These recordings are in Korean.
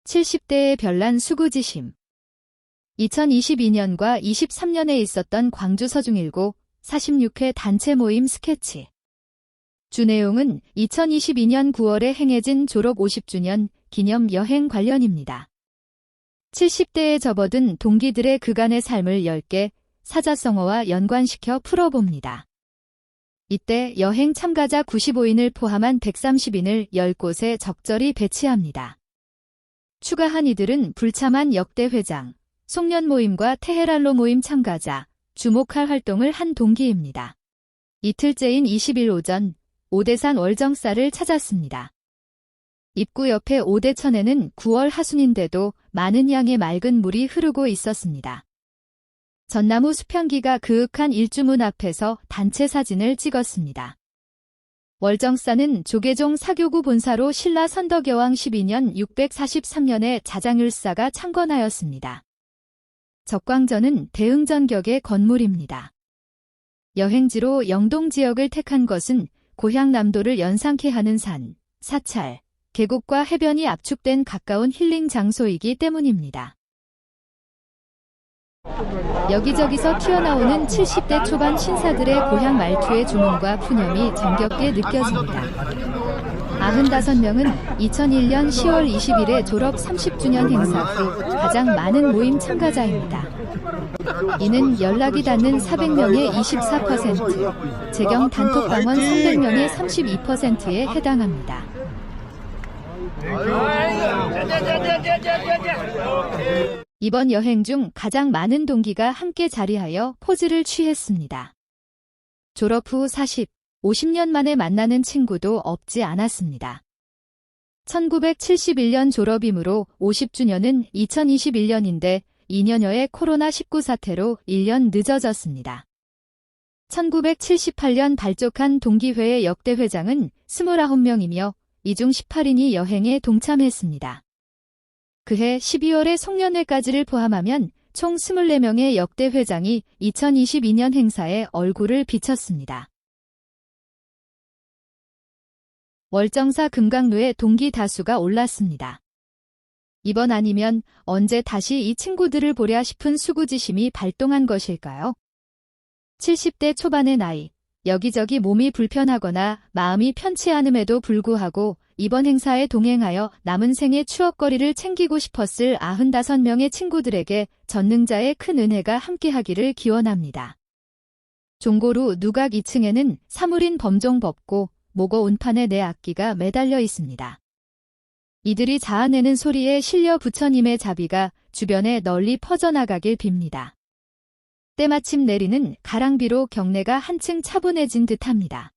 70대의 별난 수구지심. 2022년과 23년에 있었던 광주 서중일고 46회 단체 모임 스케치. 주 내용은 2022년 9월에 행해진 졸업 50주년 기념 여행 관련입니다. 70대에 접어든 동기들의 그간의 삶을 10개 사자성어와 연관시켜 풀어봅니다. 이때 여행 참가자 95인을 포함한 130인을 10곳에 적절히 배치합니다. 추가한 이들은 불참한 역대 회장, 송년 모임과 테헤란로 모임 참가자, 주목할 활동을 한 동기입니다. 이틀째인 20일 오전 오대산 월정사를 찾았습니다. 입구 옆에 오대천에는 9월 하순인데도 많은 양의 맑은 물이 흐르고 있었습니다. 전나무 수평기가 그윽한 일주문 앞에서 단체 사진을 찍었습니다. 월정사는 조계종 사교구 본사로 신라 선덕여왕 12년 643년에 자장율사가 창건하였습니다. 적광전은 대흥전격의 건물입니다. 여행지로 영동 지역을 택한 것은 고향 남도를 연상케 하는 산, 사찰, 계곡과 해변이 압축된 가까운 힐링 장소이기 때문입니다. 여기저기서 튀어나오는 70대 초반 신사들의 고향 말투의 주문과 푸념이 정겹게 느껴집니다. 95명은 2001년 10월 20일에 졸업 30주년 행사 후 가장 많은 모임 참가자입니다. 이는 연락이 닿는 400명의 24%, 재경 단톡방원 300명의 32%에 해당합니다. 이번 여행 중 가장 많은 동기가 함께 자리하여 포즈를 취했습니다. 졸업 후 40, 50년 만에 만나는 친구도 없지 않았습니다. 1971년 졸업이므로 50주년은 2021년인데 2년여의 코로나19 사태로 1년 늦어졌습니다. 1978년 발족한 동기회의 역대 회장은 29명이며 이 중 18인이 여행에 동참했습니다. 그해 12월에 송년회까지를 포함하면 총 24명의 역대 회장이 2022년 행사에 얼굴을 비쳤습니다. 월정사 금강루에 동기 다수가 올랐습니다. 이번 아니면 언제 다시 이 친구들을 보랴 싶은 수구지심이 발동한 것일까요? 70대 초반의 나이, 여기저기 몸이 불편하거나 마음이 편치 않음에도 불구하고 이번 행사에 동행하여 남은 생의 추억거리를 챙기고 싶었을 95명의 친구들에게 전능자의 큰 은혜가 함께하기를 기원합니다. 종고루 누각 2층에는 사물인 범종 법고 목어 운판에 내 악기가 매달려 있습니다. 이들이 자아내는 소리에 실려 부처님의 자비가 주변에 널리 퍼져나가길 빕니다. 때마침 내리는 가랑비로 경내가 한층 차분해진 듯합니다.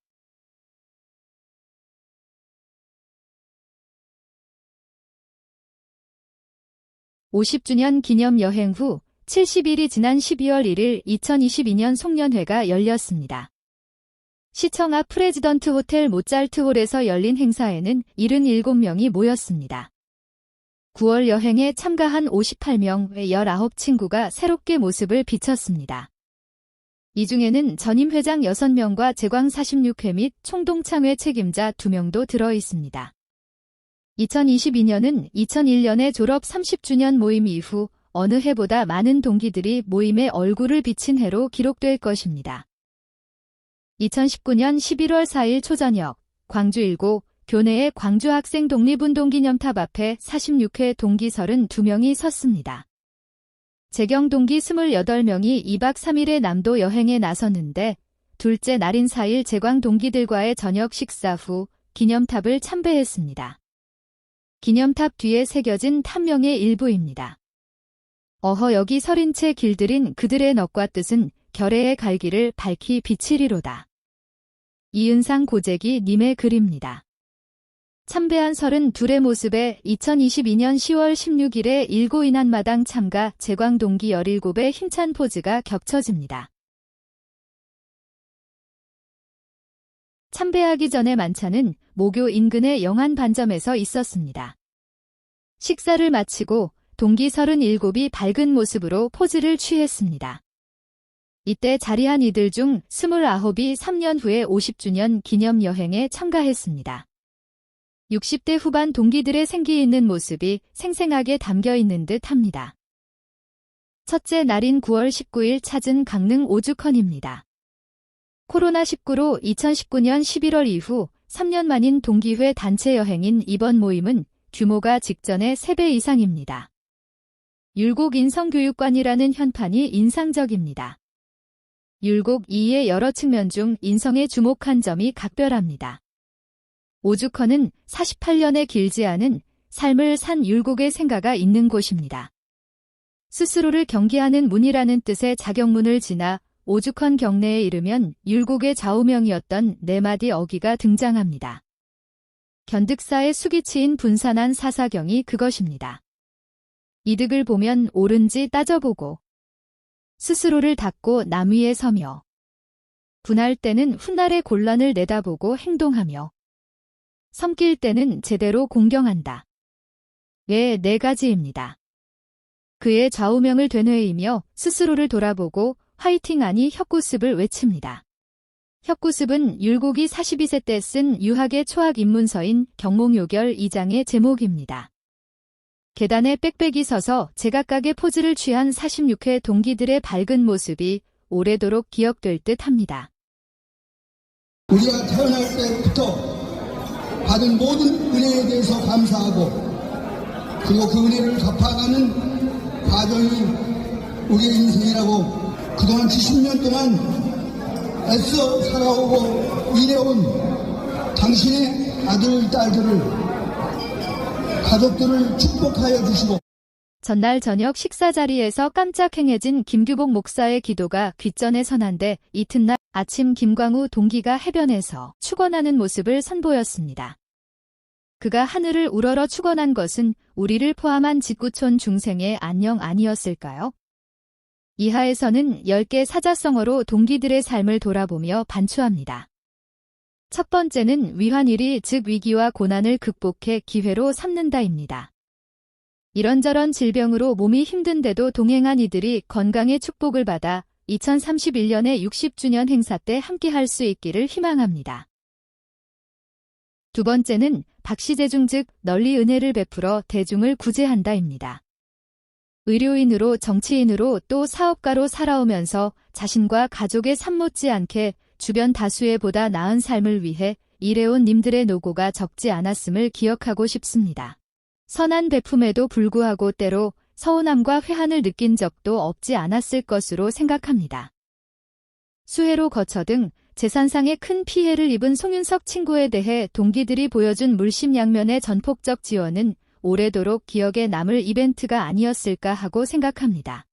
(50주년) 기념 여행 후 70일이 지난 12월 1일 2022년 송년회가 열렸습니다. 시청 앞 프레지던트 호텔 모차르트홀에서 열린 행사에는 77명이 모였습니다. 9월 여행에 참가한 58명의 19친구가 새롭게 모습을 비췄습니다. 이 중에는 전임 회장 6명과 제광 46회 및 총동창회 책임자 2명도 들어 있습니다. 2022년은 2001년의 졸업 30주년 모임 이후 어느 해보다 많은 동기들이 모임에 얼굴을 비친 해로 기록될 것입니다. 2019년 11월 4일 초저녁 광주 1고 교내의 광주학생 독립운동기념탑 앞에 46회 동기 32명이 섰습니다. 재경 동기 28명이 2박 3일의 남도 여행에 나섰는데 둘째 날인 4일 재광 동기들과의 저녁 식사 후 기념탑을 참배했습니다. 기념탑 뒤에 새겨진 탑명의 일부입니다. 어허 여기 서린 채 길들인 그들의 넋과 뜻은 결의의 갈기를 밝히 비치리로다. 이은상 고재기 님의 글입니다. 참배한 32의 모습에 2022년 10월 16일에 일고인한마당 참가 재광 동기 17의 힘찬 포즈가 겹쳐집니다. 참배하기 전에 만찬은 모교 인근의 영안 반점에서 있었습니다. 식사를 마치고 동기 37이 밝은 모습으로 포즈를 취했습니다. 이때 자리한 이들 중 29이 3년 후에 50주년 기념 여행에 참가했습니다. 60대 후반 동기들의 생기 있는 모습이 생생하게 담겨 있는 듯 합니다. 첫째 날인 9월 19일 찾은 강릉 오죽헌입니다. 코로나19로 2019년 11월 이후 3년 만인 동기회 단체 여행인 이번 모임은 규모가 직전의 3배 이상입니다. 율곡 인성교육관이라는 현판이 인상적입니다. 율곡 2의 여러 측면 중 인성에 주목한 점이 각별합니다. 오죽헌은 48년의 길지 않은 삶을 산 율곡의 생가가 있는 곳입니다. 스스로를 경계하는 문이라는 뜻의 자경문을 지나 오죽헌 경내에 이르면 율곡의 좌우명이었던 4마디 어기가 등장합니다. 견득사의 수기치인 분산한 사사경이 그것입니다. 이득을 보면 옳은지 따져보고 스스로를 닫고 남 위에 서며 분할 때는 훗날의 곤란을 내다보고 행동하며 섬길 때는 제대로 공경한다. 의 4가지입니다. 그의 좌우명을 되뇌이며 스스로를 돌아보고 화이팅 아니 혁구습을 외칩니다. 혁구습은 율곡이 42세 때 쓴 유학의 초학 입문서인 경몽요결 2장의 제목입니다. 계단에 빽빽이 서서 제각각의 포즈를 취한 46회 동기들의 밝은 모습이 오래도록 기억될 듯 합니다. 우리가 태어날 때부터 받은 모든 은혜에 대해서 감사하고 그리고 그 은혜를 갚아가는 과정이 우리의 인생이라고 그동안 70년 동안 애써 살아오고 일해온 당신의 아들, 딸들을, 가족들을 축복하여 주시고 전날 저녁 식사 자리에서 깜짝 행해진 김규복 목사의 기도가 귓전에 선한데 이튿날 아침 김광우 동기가 해변에서 축원하는 모습을 선보였습니다. 그가 하늘을 우러러 축원한 것은 우리를 포함한 직구촌 중생의 안녕 아니었을까요? 이하에서는 10개 사자성어로 동기들의 삶을 돌아보며 반추합니다. 첫 번째는 위환일이 즉 위기와 고난을 극복해 기회로 삼는다입니다. 이런저런 질병으로 몸이 힘든데도 동행한 이들이 건강의 축복을 받아 2031년의 60주년 행사 때 함께할 수 있기를 희망합니다. 두 번째는 박시대중 즉 널리 은혜를 베풀어 대중을 구제한다입니다. 의료인으로 정치인으로 또 사업가로 살아오면서 자신과 가족의 삶 못지않게 주변 다수의 보다 나은 삶을 위해 일해온 님들의 노고가 적지 않았음을 기억하고 싶습니다. 선한 베품에도 불구하고 때로 서운함과 회한을 느낀 적도 없지 않았을 것으로 생각합니다. 수해로 거처 등 재산상의 큰 피해를 입은 송윤석 친구에 대해 동기들이 보여준 물심양면의 전폭적 지원은 오래도록 기억에 남을 이벤트가 아니었을까 하고 생각합니다.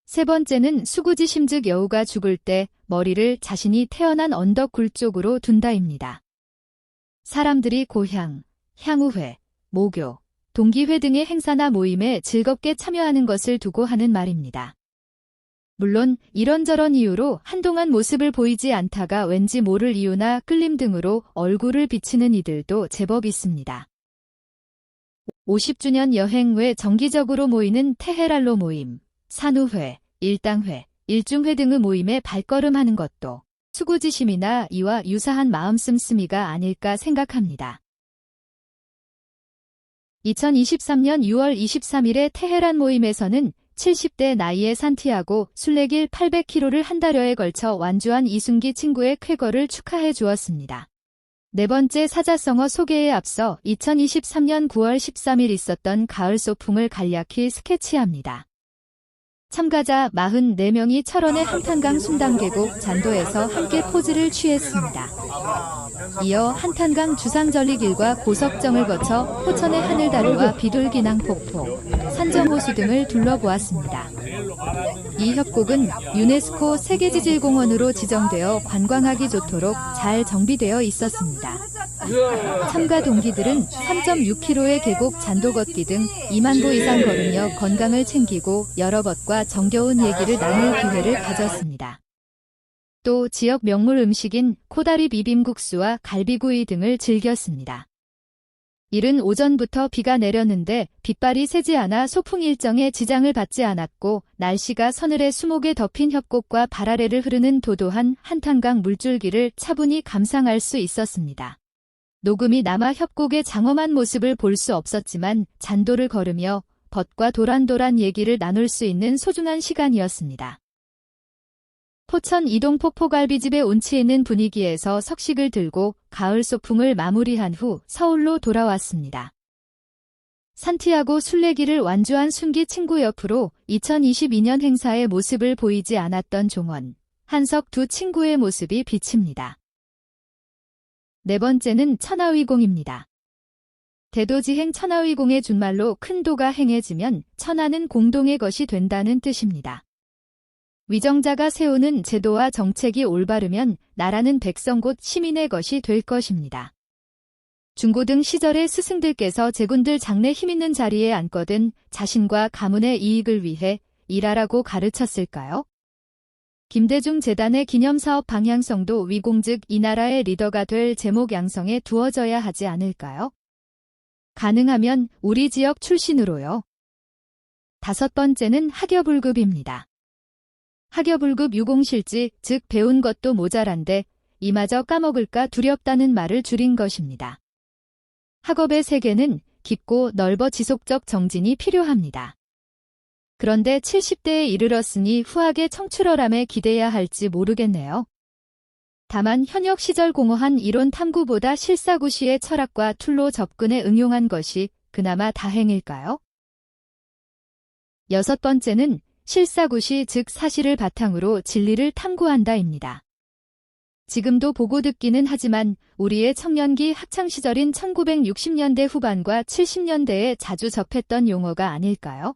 세 번째는 수구지심 즉 여우가 죽을 때 머리를 자신이 태어난 언덕 굴 쪽으로 둔다입니다. 사람들이 고향, 향우회, 모교, 동기회 등의 행사나 모임에 즐겁게 참여하는 것을 두고 하는 말입니다. 물론 이런저런 이유로 한동안 모습을 보이지 않다가 왠지 모를 이유나 끌림 등으로 얼굴을 비치는 이들도 제법 있습니다. 50주년 여행 외 정기적으로 모이는 테헤랄로 모임, 산우회, 일당회, 일중회 등의 모임에 발걸음하는 것도 수구지심이나 이와 유사한 마음 씀씀이가 아닐까 생각합니다. 2023년 6월 23일에 테헤란 모임에서는 70대 나이의 산티아고 순례길 800km를 한 달여에 걸쳐 완주한 이순기 친구의 쾌거를 축하해 주었습니다. 네 번째 사자성어 소개에 앞서 2023년 9월 13일 있었던 가을 소풍을 간략히 스케치합니다. 참가자 44명이 철원의 한탄강 순담계곡 잔도에서 함께 포즈를 취했습니다. 이어 한탄강 주상절리길과 고석정을 거쳐 포천의 하늘다리와 비둘기낭 폭포, 산정호수 등을 둘러보았습니다. 이 협곡은 유네스코 세계지질공원으로 지정되어 관광하기 좋도록 잘 정비되어 있었습니다. 참가 동기들은 3.6km의 계곡 잔도 걷기 등 2만 보 이상 걸으며 건강을 챙기고 여러 벗과 정겨운 얘기를 나눌 기회를 가졌습니다. 또 지역 명물 음식인 코다리 비빔국수와 갈비구이 등을 즐겼습니다. 이른 오전부터 비가 내렸는데 빗발이 새지 않아 소풍 일정에 지장을 받지 않았고 날씨가 서늘해 수목에 덮인 협곡과 발 아래를 흐르는 도도한 한탄강 물줄기를 차분히 감상할 수 있었습니다. 녹음이 남아 협곡의 장엄한 모습을 볼 수 없었지만 잔도를 걸으며 벗과 도란도란 얘기를 나눌 수 있는 소중한 시간이었습니다. 포천 이동 폭포갈비집에 운치 있는 분위기에서 석식을 들고 가을 소풍을 마무리한 후 서울로 돌아왔습니다. 산티아고 순례길을 완주한 순기 친구 옆으로 2022년 행사의 모습을 보이지 않았던 종원, 한석 두 친구의 모습이 비칩니다. 네 번째는 천하위공입니다. 대도지행 천하위공의 준말로 큰 도가 행해지면 천하는 공동의 것이 된다는 뜻입니다. 위정자가 세우는 제도와 정책이 올바르면 나라는 백성 곧 시민의 것이 될 것입니다. 중고등 시절의 스승들께서 제군들 장래 힘있는 자리에 앉거든 자신과 가문의 이익을 위해 일하라고 가르쳤을까요? 김대중 재단의 기념사업 방향성도 위공 즉 이 나라의 리더가 될 제목 양성에 두어져야 하지 않을까요? 가능하면 우리 지역 출신으로요. 다섯 번째는 학여불급입니다. 학여불급 유공실지 즉 배운 것도 모자란데 이마저 까먹을까 두렵다는 말을 줄인 것입니다. 학업의 세계는 깊고 넓어 지속적 정진이 필요합니다. 그런데 70대에 이르렀으니 후학의 청출어람에 기대야 할지 모르겠네요. 다만 현역 시절 공허한 이론 탐구보다 실사구시의 철학과 툴로 접근에 응용한 것이 그나마 다행일까요? 여섯 번째는 실사구시 즉 사실을 바탕으로 진리를 탐구한다입니다. 지금도 보고 듣기는 하지만 우리의 청년기 학창시절인 1960년대 후반과 70년대에 자주 접했던 용어가 아닐까요?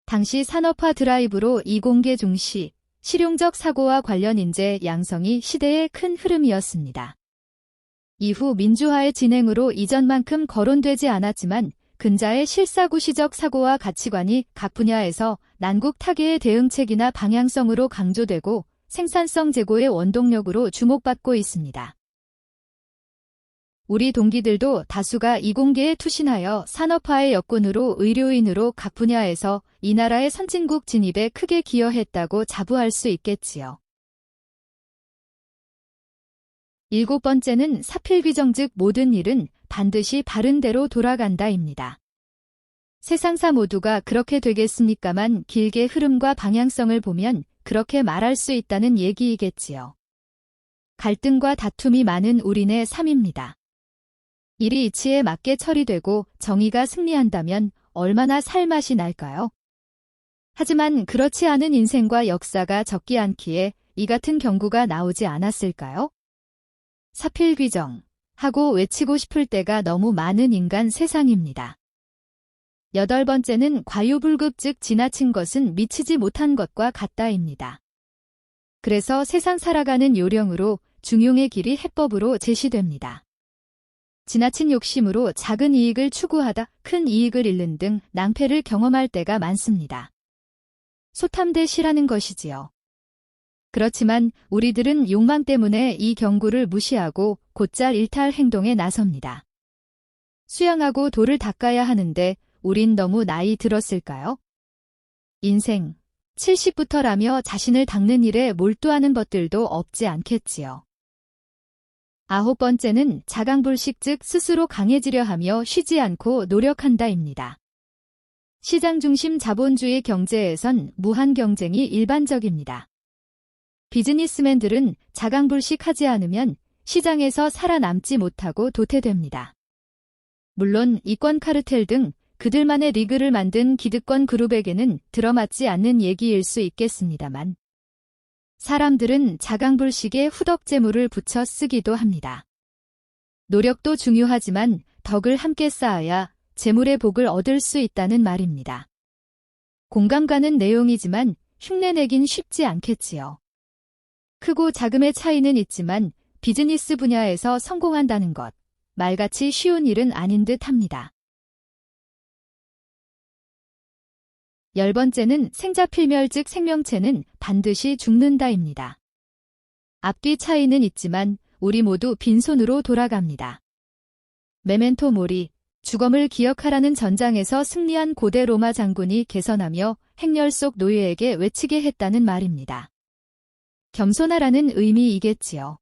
당시 산업화 드라이브로 이공계 중시, 실용적 사고와 관련 인재 양성이 시대의 큰 흐름이었습니다. 이후 민주화의 진행으로 이전만큼 거론되지 않았지만 근자의 실사구시적 사고와 가치관이 각 분야에서 난국 타개의 대응책이나 방향성으로 강조되고 생산성 제고의 원동력으로 주목받고 있습니다. 우리 동기들도 다수가 이공계에 투신하여 산업화의 여건으로 의료인으로 각 분야에서 이 나라의 선진국 진입에 크게 기여했다고 자부할 수 있겠지요. 일곱 번째는 사필귀정 즉 모든 일은 반드시 바른 대로 돌아간다입니다. 세상사 모두가 그렇게 되겠습니까만 길게 흐름과 방향성을 보면 그렇게 말할 수 있다는 얘기이겠지요. 갈등과 다툼이 많은 우리네 삶입니다. 일이 이치에 맞게 처리되고 정의가 승리한다면 얼마나 살맛이 날까요? 하지만 그렇지 않은 인생과 역사가 적지 않기에 이 같은 경구가 나오지 않았을까요? 사필귀정 하고 외치고 싶을 때가 너무 많은 인간 세상입니다. 여덟 번째는 과유불급 즉 지나친 것은 미치지 못한 것과 같다입니다. 그래서 세상 살아가는 요령으로 중용의 길이 해법으로 제시됩니다. 지나친 욕심으로 작은 이익을 추구하다 큰 이익을 잃는 등 낭패를 경험할 때가 많습니다. 소탐대시라는 것이지요. 그렇지만 우리들은 욕망 때문에 이 경고를 무시하고 곧잘 일탈 행동에 나섭니다. 수양하고 돌을 닦아야 하는데 우린 너무 나이 들었을까요? 인생 70부터라며 자신을 닦는 일에 몰두하는 것들도 없지 않겠지요. 아홉 번째는 자강불식 즉 스스로 강해지려 하며 쉬지 않고 노력한다입니다. 시장 중심 자본주의 경제에선 무한 경쟁이 일반적입니다. 비즈니스맨들은 자강불식하지 않으면 시장에서 살아남지 못하고 도태됩니다. 물론 이권 카르텔 등 그들만의 리그를 만든 기득권 그룹에게는 들어맞지 않는 얘기일 수 있겠습니다만 사람들은 자강불식에 후덕재물을 붙여 쓰기도 합니다. 노력도 중요하지만 덕을 함께 쌓아야 재물의 복을 얻을 수 있다는 말입니다. 공감 가는 내용이지만 흉내내긴 쉽지 않겠지요. 크고 작음의 차이는 있지만 비즈니스 분야에서 성공한다는 것, 말같이 쉬운 일은 아닌 듯 합니다. 열 번째는 생자필멸 즉 생명체는 반드시 죽는다입니다. 앞뒤 차이는 있지만 우리 모두 빈손으로 돌아갑니다. 메멘토 모리, 죽음을 기억하라는 전장에서 승리한 고대 로마 장군이 개선하며 행렬 속 노예에게 외치게 했다는 말입니다. 겸손하라는 의미이겠지요.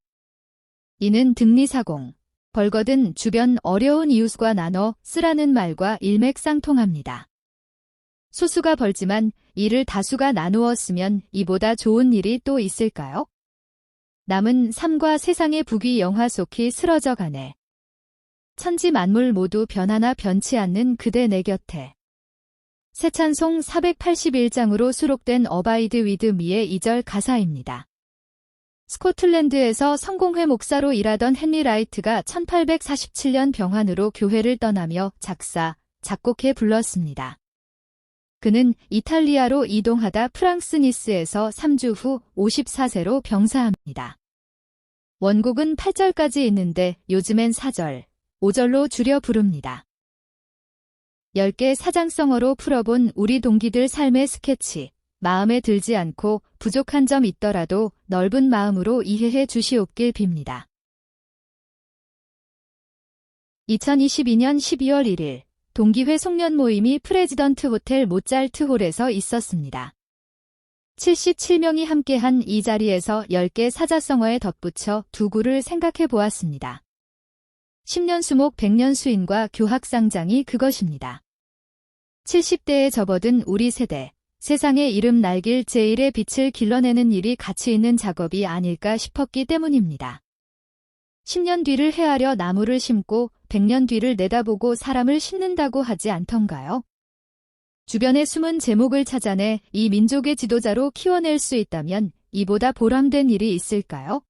이는 등리사공, 벌거든 주변 어려운 이웃과 나눠 쓰라는 말과 일맥상통합니다. 소수가 벌지만 이를 다수가 나누어 쓰면 이보다 좋은 일이 또 있을까요? 남은 삶과 세상의 부귀 영화 속히 쓰러져 가네. 천지 만물 모두 변하나 변치 않는 그대 내 곁에. 새 찬송 481장으로 수록된 어바이드 위드 미의 2절 가사입니다. 스코틀랜드에서 성공회 목사로 일하던 헨리 라이트가 1847년 병환으로 교회를 떠나며 작사, 작곡해 불렀습니다. 그는 이탈리아로 이동하다 프랑스 니스에서 3주 후 54세로 병사합니다. 원곡은 8절까지 있는데 요즘엔 4절, 5절로 줄여 부릅니다. 10개 사장성어로 풀어본 우리 동기들 삶의 스케치. 마음에 들지 않고 부족한 점 있더라도 넓은 마음으로 이해해 주시옵길 빕니다. 2022년 12월 1일 동기회 송년 모임이 프레지던트 호텔 모차르트 홀에서 있었습니다. 77명이 함께한 이 자리에서 10개 사자성어에 덧붙여 두 구를 생각해 보았습니다. 10년 수목 100년 수인과 교학상장이 그것입니다. 70대에 접어든 우리 세대. 세상의 이름 날길 제일의 빛을 길러내는 일이 가치 있는 작업이 아닐까 싶었기 때문입니다. 10년 뒤를 헤아려 나무를 심고 100년 뒤를 내다보고 사람을 심는다고 하지 않던가요? 주변의 숨은 제목을 찾아내 이 민족의 지도자로 키워낼 수 있다면 이보다 보람된 일이 있을까요?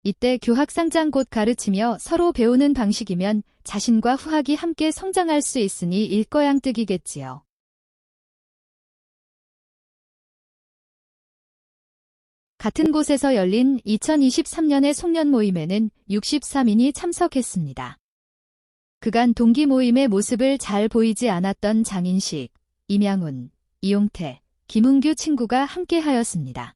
이때 교학상장 곧 가르치며 서로 배우는 방식이면 자신과 후학이 함께 성장할 수 있으니 일거양득이겠지요. 같은 곳에서 열린 2023년의 송년 모임에는 63인이 참석했습니다. 그간 동기 모임의 모습을 잘 보이지 않았던 장인식, 임양훈, 이용태, 김은규 친구가 함께하였습니다.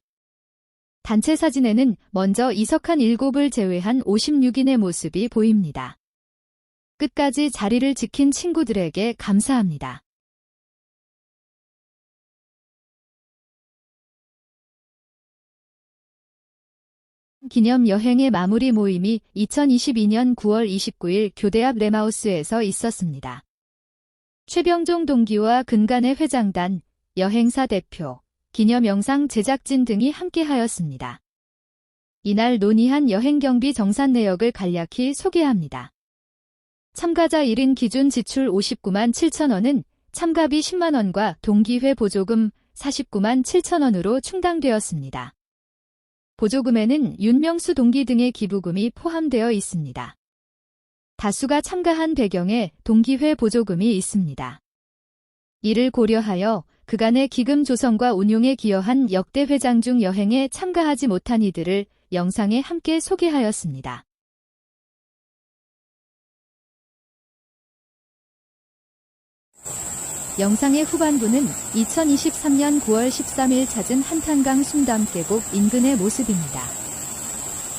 단체 사진에는 먼저 이석한 7을 제외한 56인의 모습이 보입니다. 끝까지 자리를 지킨 친구들에게 감사합니다. 기념 여행의 마무리 모임이 2022년 9월 29일 교대 앞 레마우스에서 있었습니다. 최병종 동기와 근간의 회장단, 여행사 대표, 기념 영상 제작진 등이 함께하였습니다. 이날 논의한 여행경비 정산 내역을 간략히 소개합니다. 참가자 1인 기준 지출 59만 7천 원은 참가비 10만 원과 동기회 보조금 49만 7천 원으로 충당되었습니다. 보조금에는 윤명수 동기 등의 기부금이 포함되어 있습니다. 다수가 참가한 배경에 동기회 보조금이 있습니다. 이를 고려하여 그간의 기금 조성과 운용에 기여한 역대 회장 중 여행에 참가하지 못한 이들을 영상에 함께 소개하였습니다. 영상의 후반부는 2023년 9월 13일 찾은 한탄강 숭담 계곡 인근의 모습입니다.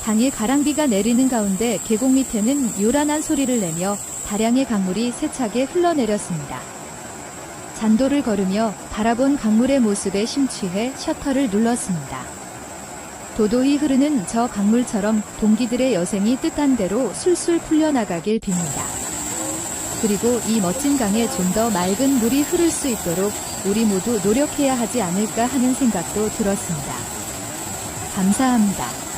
당일 가랑비가 내리는 가운데 계곡 밑에는 요란한 소리를 내며 다량의 강물이 세차게 흘러내렸습니다. 잔도를 걸으며 바라본 강물의 모습에 심취해 셔터를 눌렀습니다. 도도히 흐르는 저 강물처럼 동기들의 여생이 뜻한 대로 술술 풀려나가길 빕니다. 그리고 이 멋진 강에 좀 더 맑은 물이 흐를 수 있도록 우리 모두 노력해야 하지 않을까 하는 생각도 들었습니다. 감사합니다.